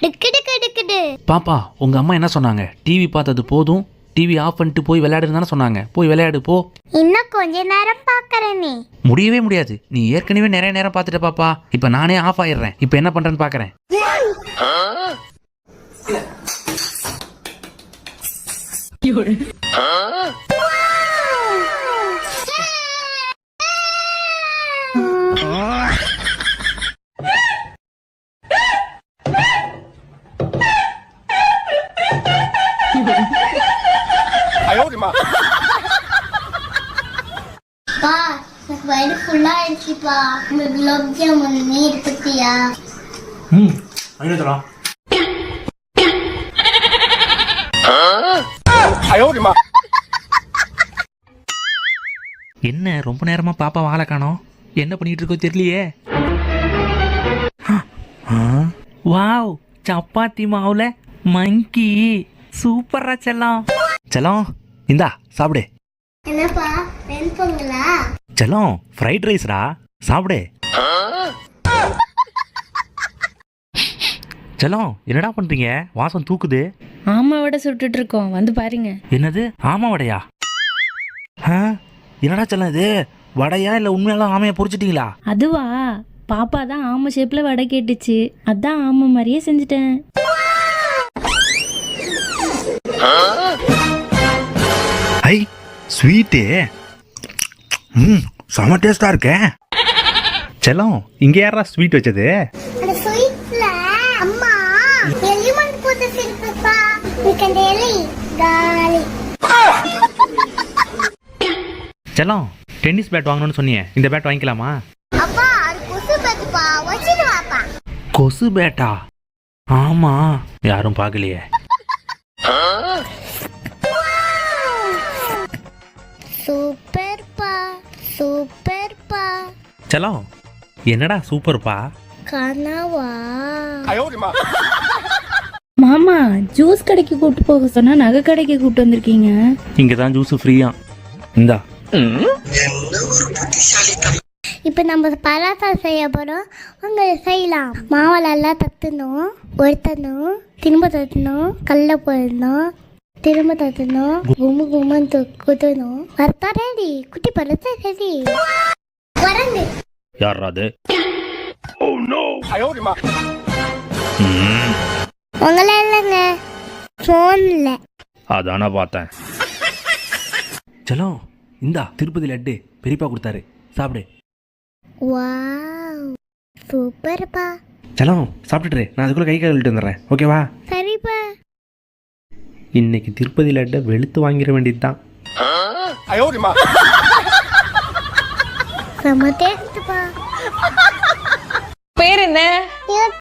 டிக்கு டிக்கு டிக்குடு. பாப்பா உங்க அம்மா என்ன சொன்னாங்க? டிவி பார்த்தது போதும், டிவி ஆஃப் பண்ணிட்டு போய் விளையாடுன்னு தானே சொன்னாங்க. போய் விளையாடு போ. இன்னும் கொஞ்ச நேரம் பாக்குறேனே. முடியவே முடியாது, நீ ஏற்கனவே நிறைய நேரம் பார்த்துட்ட பாப்பா. இப்ப நானே ஆஃப் ஆயிடுறேன். இப்ப என்ன பண்றேன்னு பாக்குறேன். பா, எனக்கு வயிறு ஃபுல்லா ஆயிடுச்சுப்பா. உங்களுக்கு குலோப் ஜாமுன் நீர் பத்தியா? என்ன ரொம்ப நேரமா பாப்பா வாழை காணோம்? என்ன பண்ணிட்டு இருக்கோ தெரியலையே. வாவ், சப்பாத்தி மாவுல மங்கி சூப்பரா செல்லம். செல்லம் இந்தா சாப்பிடு. என்னப்பா, வெண்பொங்கலா? செல்லம் ஃப்ரைட் ரைஸ்டா, சாப்பிடு. செல்லம் என்னடா பண்றீங்க? வாசம் தூக்குது. ஆமா வடை சுட்டுட்டு இருக்கோம், வந்து பாருங்க. என்னது ஆமா வடையா? என்னடா செல்லம் இது வடையா இல்ல உண்மையெல்லாம் ஆமையா பொரிச்சிட்டீங்களா? அதுவா, பாப்பா தான் ஆமை ஷேப்ல வடை கேட்டுச்சு, அதான் ஆமை மாதிரியே செஞ்சுட்டேன். ஐ ஸ்வீட்டு, செம டேஸ்டா இருக்கே. செல்லம் இங்க யாரா ஸ்வீட் வச்சது? அந்த ஸ்வீட்ல அம்மா எலிமெண்ட் போட்டு சிரிப்பா. நீங்க அந்த எலி காலி. செல்லம் டென்னிஸ் பேட் வாங்கணும்னு சொன்னியே, இந்த பேட் வாங்கிக்கலாமா? அப்பா, அது கொசு பேட்டுப்பா, வச்சிட்டு வாப்பா. கொசு பேட்டா? ஆமா, யாரும் பார்க்கலையே. சூப்பர்ப்பா, சூப்பர்ப்பா. செல்லம் என்னடா சூப்பர்ப்பா? கனவா? மாமா ஜூஸ் கடைக்கு கூட்டு போக சொன்னா நகை கடைக்கு கூட்டு வந்திருக்கீங்க. இங்க தான் ஜூஸ் ஃப்ரீயா. இந்தா. இப்போ நம்ம பராத்தா செய்ய போகிறோம். உங்க செய்யலாம். மாவை நல்லா தட்டணும், ஒருத்தணும், திரும்ப தட்டணும், கல்ல போடணும், திரும்ப தட்டணும், கும்மு கும்மன்னு குத்தணும். வறுத்தா ரெடி, குட்டி பருத்தா ரெடி. வரண்டு யாரா அது? உங்களே இல்லைங்க, ஃபோன்ல. அதானா பார்த்தேன். செல்லம் இந்தா திருப்பதி லட்டு பெரியப்பா கொடுத்தாரு, சாப்பிடு. வாவ், சூப்பர்ப்பா. செல்லம் சாப்பிட்டுட்டு நான் அதுக்குள்ள கை கழுவிட்டு வந்துடுறேன், ஓகேவா? சரிப்பா. இன்னைக்கு திருப்பதி லட்டை வெளுத்து வாங்கிட வேண்டியது தான். செம டேஸ்ட்ப்பா. பேர் என்ன?